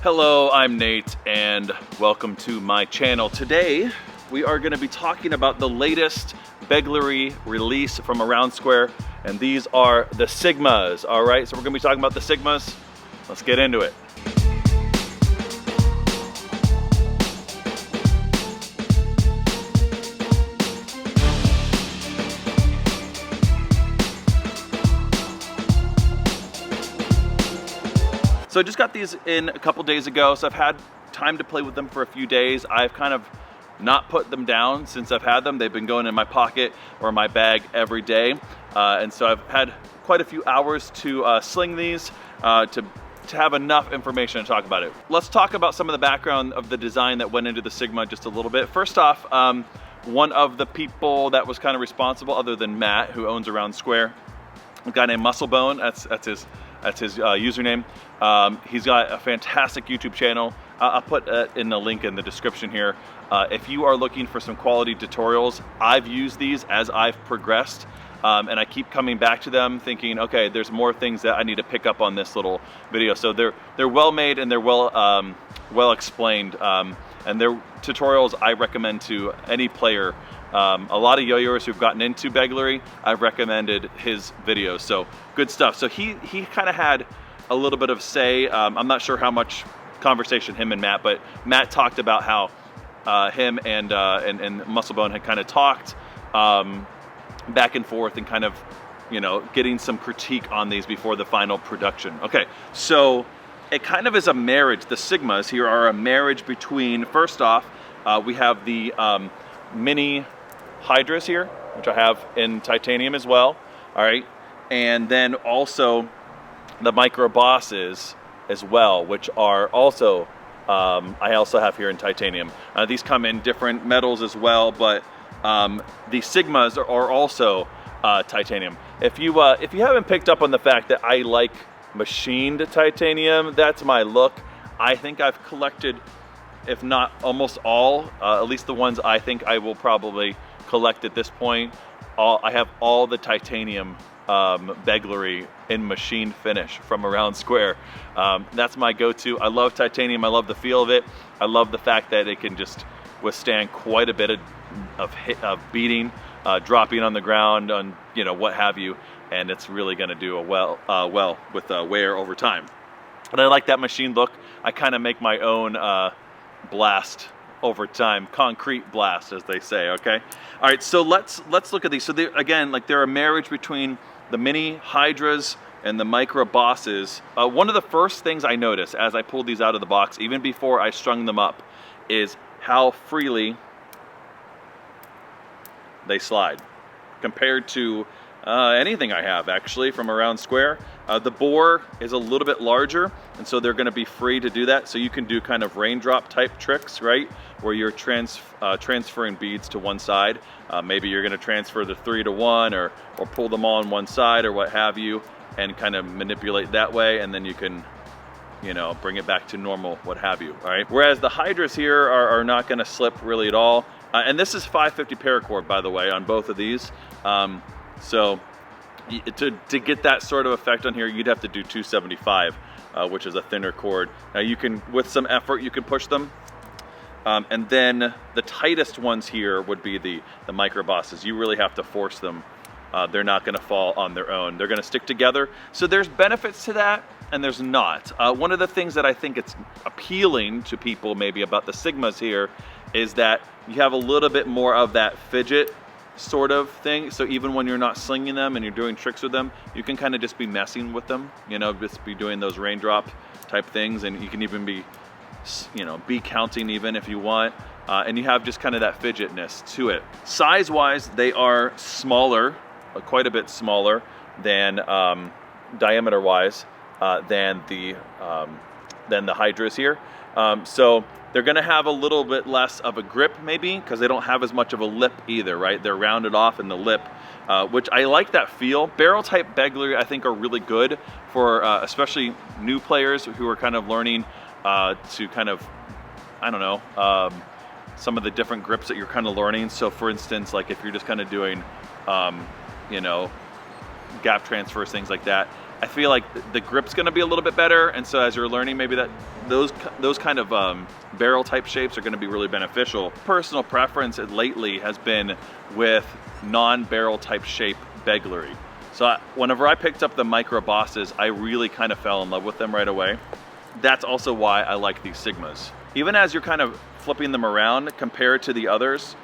Hello, I'm Nate and welcome to my channel. Today we are going to be talking about the latest Begleri release from Aroundsquare, and these are the Sigmas. All right, so we're going to be talking about the Sigmas. Let's get into it. So I just got these in a couple days ago, so I've had time to play with them for a few days. I've kind of not put them down since I've had them. They've been going in my pocket or my bag every day. And so I've had quite a few hours to sling these to have enough information to talk about it. Let's talk about some of the background of the design that went into the Sigma just a little bit. First off, one of the people that was kind of responsible, other than Matt, who owns Aroundsquare, a guy named Musclebones, that's his username. He's got a fantastic YouTube channel. I'll put in the link in the description here. If you are looking for some quality tutorials, I've used these as I've progressed, and I keep coming back to them thinking, okay, there's more things that I need to pick up on this little video. So they're well made and they're well explained, and they're tutorials I recommend to any player. A lot of yo-yoers who've gotten into Begleri, I've recommended his videos, so good stuff. So he kind of had a little bit of say. I'm not sure how much conversation him and Matt, but Matt talked about how him and Musclebone had kind of talked back and forth and kind of, you know, getting some critique on these before the final production. Okay, so it kind of is a marriage. The Sigmas here are a marriage between, first off, we have the mini Hydras here, which I have in titanium as well. All right, and then also the micro bosses as well, which are also I also have here in titanium. These come in different metals as well, but the Sigmas are also titanium. If you haven't picked up on the fact that I like machined titanium, that's my look. I think I've collected, if not almost all, at least the ones I think I will probably collect at this point. I have all the titanium Begleri in machine finish from Aroundsquare. That's my go-to. I love titanium. I love the feel of it. I love the fact that it can just withstand quite a bit of beating, dropping on the ground, on, you know, what have you, and it's really going to do well with wear over time. And I like that machine look. I kind of make my own blast over time, concrete blast, as they say. Okay, all right, so let's look at these. So again, like, they're a marriage between the mini Hydras and the micro bosses. One of the first things I noticed as I pulled these out of the box, even before I strung them up, is how freely they slide compared to anything I have actually from Aroundsquare. The bore is a little bit larger, and so they're going to be free to do that. So you can do kind of raindrop type tricks, right, where you're transferring beads to one side. Maybe you're going to transfer the 3 to 1, or pull them all on one side, or what have you, and kind of manipulate that way, and then you can, you know, bring it back to normal, what have you. All right. Whereas the Hydras here are not going to slip really at all. And this is 550 paracord, by the way, on both of these. So to get that sort of effect on here, you'd have to do 275, which is a thinner cord. Now you can, with some effort, you can push them. And then the tightest ones here would be the micro bosses. You really have to force them. They're not going to fall on their own. They're going to stick together. So there's benefits to that, and there's not. One of the things that I think it's appealing to people maybe about the Sigmas here is that you have a little bit more of that fidget sort of thing. So even when you're not slinging them and you're doing tricks with them, you can kind of just be messing with them, you know, just be doing those raindrop type things, and you can even be, you know, be counting even if you want, and you have just kind of that fidgetness to it. Size wise, they are smaller, quite a bit smaller than diameter wise than the Hydras here. So they're going to have a little bit less of a grip, maybe, because they don't have as much of a lip either, right? They're rounded off in the lip, which I like that feel. Barrel type Begleri, I think, are really good for especially new players who are kind of learning to kind of, I don't know, some of the different grips that you're kind of learning. So for instance, like if you're just kind of doing, you know, gap transfers, things like that, I feel like the grip's gonna be a little bit better, and so as you're learning, maybe that those kind of barrel type shapes are gonna be really beneficial. Personal preference lately has been with non-barrel type shape Begleri. So whenever I picked up the micro bosses, I really kind of fell in love with them right away. That's also why I like these Sigmas. Even as you're kind of flipping them around compared to the others,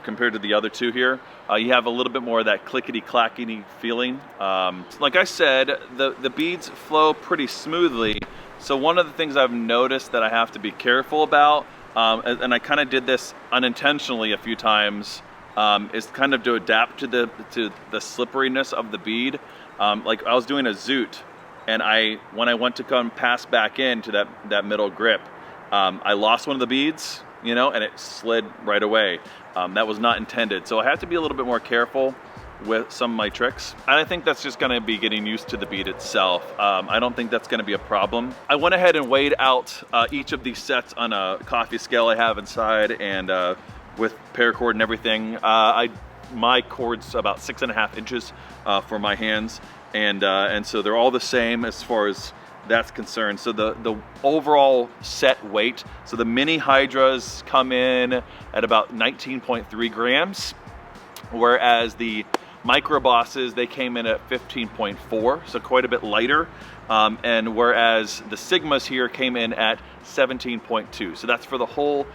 compared to the other two here, you have a little bit more of that clickety-clackety feeling. Like I said, the beads flow pretty smoothly. So one of the things I've noticed that I have to be careful about, and I kind of did this unintentionally a few times, is kind of to adapt to the slipperiness of the bead. Like I was doing a zoot, and when I went to come pass back into that middle grip, I lost one of the beads, you know, and it slid right away. That was not intended. So I have to be a little bit more careful with some of my tricks. And I think that's just gonna be getting used to the bead itself. I don't think that's gonna be a problem. I went ahead and weighed out each of these sets on a coffee scale I have inside, and with paracord and everything. My cord's about 6.5 inches for my hands, and so they're all the same as far as that's concerned. So the overall set weight, so the mini Hydras come in at about 19.3 grams, whereas the micro bosses, they came in at 15.4, so quite a bit lighter. And whereas the Sigmas here came in at 17.2. So that's for the whole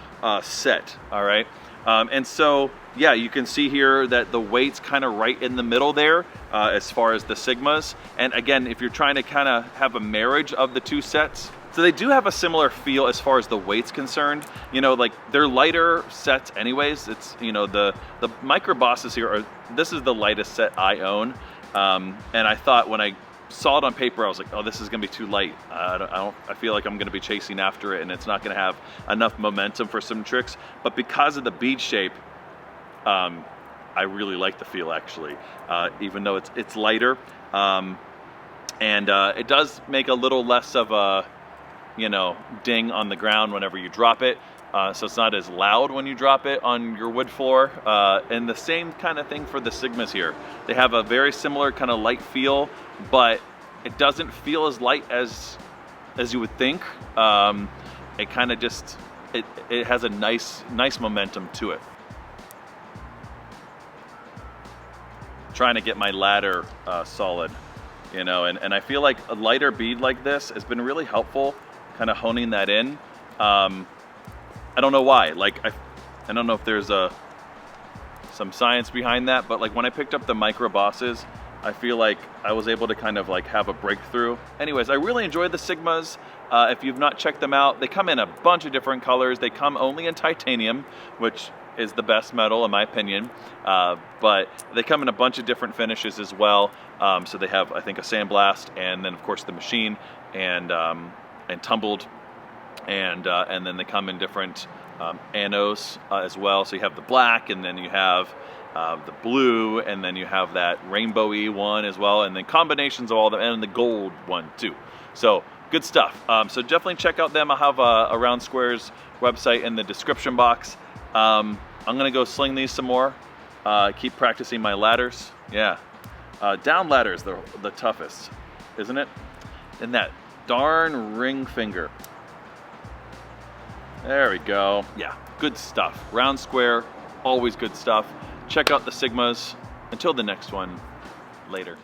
set, all right? And so, yeah, you can see here that the weight's kind of right in the middle there as far as the Sigmas. And again, if you're trying to kind of have a marriage of the two sets, so they do have a similar feel as far as the weight's concerned. You know, like they're lighter sets anyways. It's, you know, the micro bosses here this is the lightest set I own. And I thought when I saw it on paper, I was like, oh, this is gonna be too light. I feel like I'm gonna be chasing after it, and it's not gonna have enough momentum for some tricks. But because of the bead shape, I really like the feel actually, even though it's lighter, and it does make a little less of a, you know, ding on the ground whenever you drop it. So it's not as loud when you drop it on your wood floor. And the same kind of thing for the Sigmas here. They have a very similar kind of light feel, but it doesn't feel as light as you would think. It kind of just, it has a nice momentum to it. Trying to get my ladder solid, you know, and I feel like a lighter bead like this has been really helpful, kind of honing that in. I don't know why, like I don't know if there's some science behind that, but like when I picked up the micro bosses, I feel like I was able to kind of like have a breakthrough. Anyways, I really enjoyed the Sigmas. If you've not checked them out, they come in a bunch of different colors. They come only in titanium, which is the best metal in my opinion, but they come in a bunch of different finishes as well. So they have, I think, a sandblast, and then of course the machine, and tumbled, and then they come in different anodes as well. So you have the black, and then you have the blue, and then you have that rainbowy one as well, and then combinations of all them, and the gold one too. So good stuff. So definitely check out them. I'll have Aroundsquare's website in the description box. I'm gonna go sling these some more. Keep practicing my ladders. Yeah, down ladders the toughest, isn't it? And that darn ring finger. There we go. Yeah, good stuff. Aroundsquare, always good stuff. Check out the Sigmas. Until the next one, later.